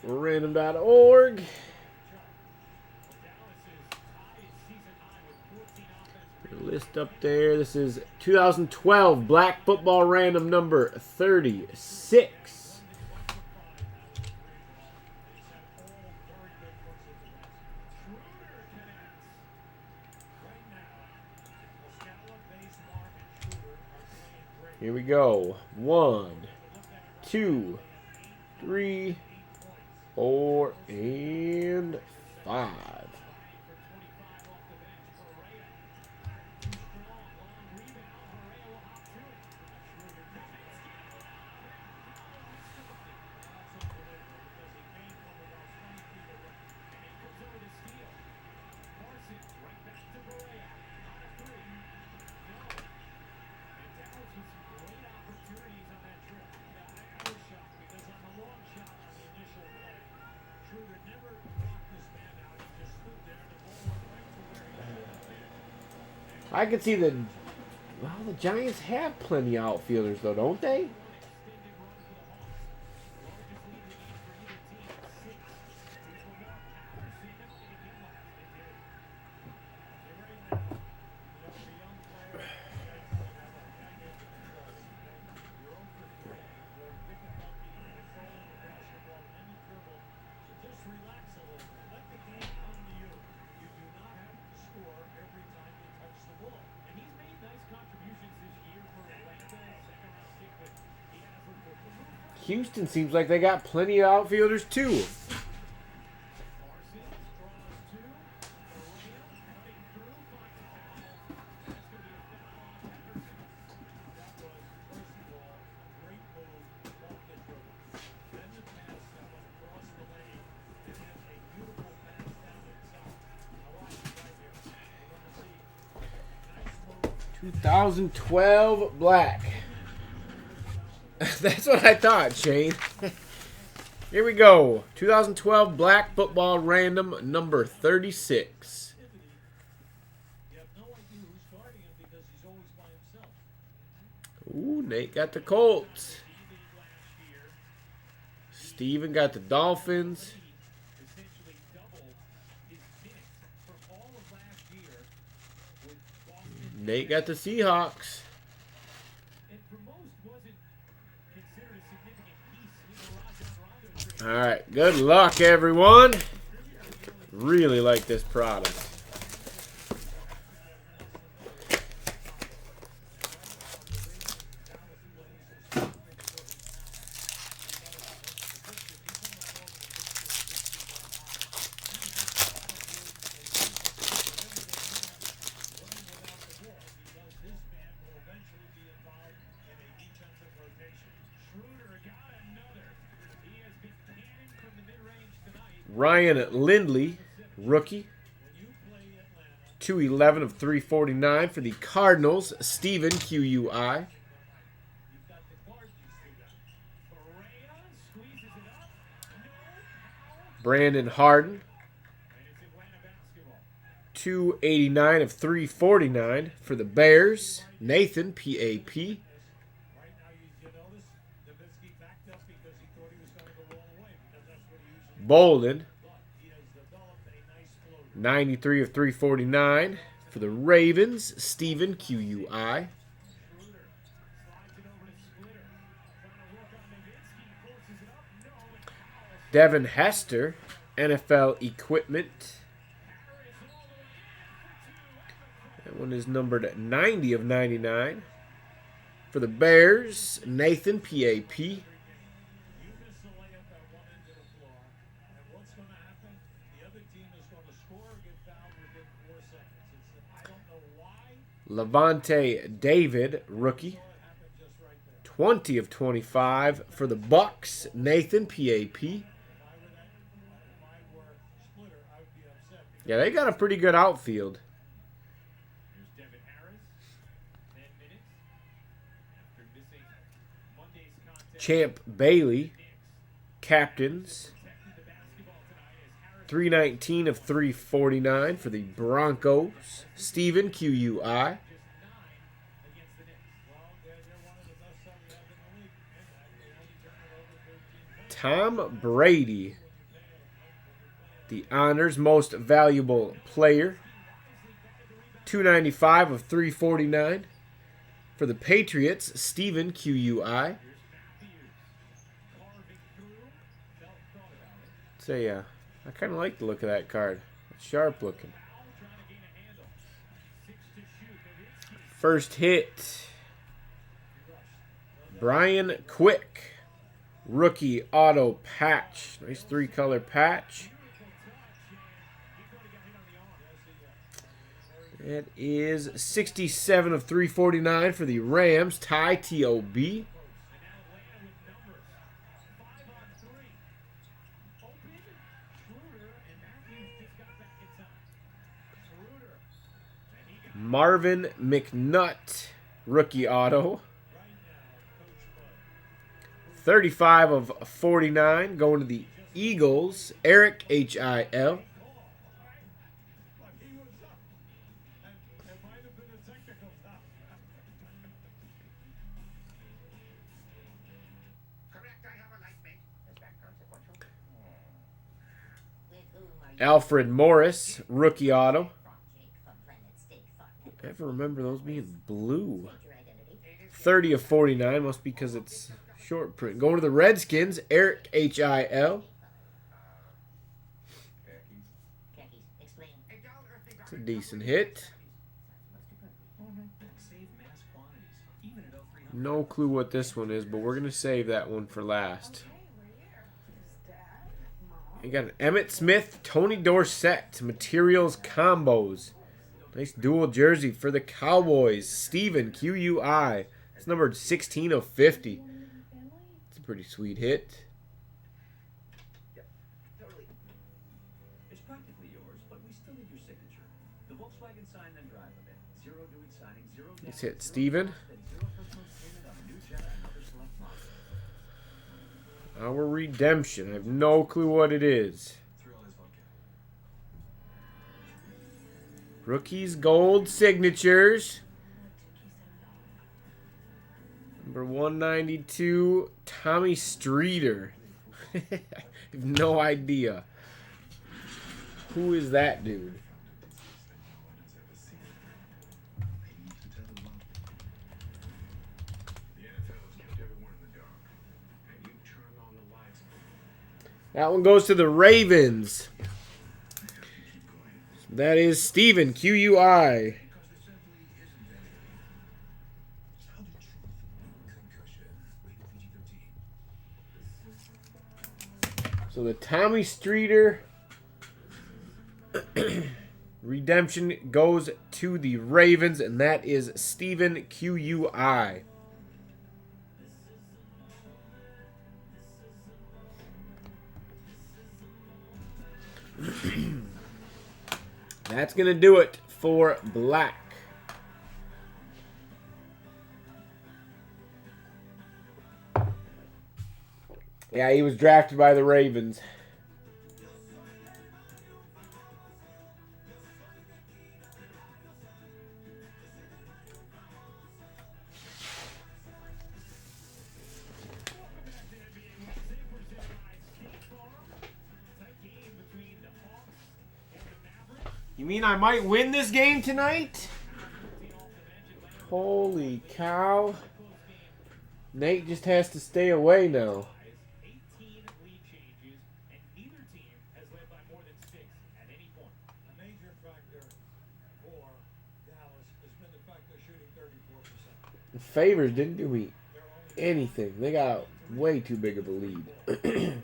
Random.org. List up there. This is 2012 Black Football Random number 36. Here we go. 1, 2, 3, 4, and 5. I can see the Giants have plenty of outfielders though, don't they? Houston seems like they got plenty of outfielders too. (2012) Black. That's what I thought, Shane. Here we go. 2012 Black Football Random number 36. Ooh, Nate got the Colts. Steven got the Dolphins. Nate got the Seahawks. All right, good luck, everyone. Really like this product. Ryan Lindley, rookie. 211 of 349 for the Cardinals. Steven, QUI. Brandon Harden. 289 of 349 for the Bears. Nathan, PAP. Bolden, 93 of 349 for the Ravens. Steven, QUI. Devin Hester, NFL Equipment. That one is numbered 90 of 99 for the Bears. Nathan, PAP. Levante David, rookie. 20 of 25 for the Bucks. Nathan, PAP. Yeah, they got a pretty good outfield. Champ Bailey, captains. 319 of 349 for the Broncos. Steven, QUI. Tom Brady. The honors most valuable player. 295 of 349. For the Patriots, Steven QUI. Say, I kind of like the look of that card. It's sharp looking. First hit. Brian Quick. Rookie auto patch. Nice 3-color patch. That is 67 of 349 for the Rams. Ty T.O.B. Marvin McNutt, rookie auto. 35 of 49 going to the Eagles. Eric H.I.L. Alfred Morris, rookie auto. I never remember those being blue. 30 of 49, must be because it's short print. Going to the Redskins, Eric H.I.L. It's a decent hit. No clue what this one is, but we're going to save that one for last. You got an Emmitt Smith, Tony Dorsett, materials combos. Nice dual jersey for the Cowboys. Steven QUI. It's numbered 16 of 50. It's a pretty sweet hit. It's practically yours, but we still need your signature. The Volkswagen sign, then drive a bit. Zero doing signing, zero. Nice hit, Steven. Our redemption. I have no clue what it is. Rookies Gold Signatures. Number 192, Tommy Streeter. I have no idea. Who is that dude? That one goes to the Ravens. That is Steven QUI. So the Tommy Streeter redemption goes to the Ravens, and that is Steven QUI. That's going to do it for black. Yeah, he was drafted by the Ravens. You mean I might win this game tonight? Holy cow. Nate just has to stay away now. The Favors didn't do me anything. They got way too big of a lead.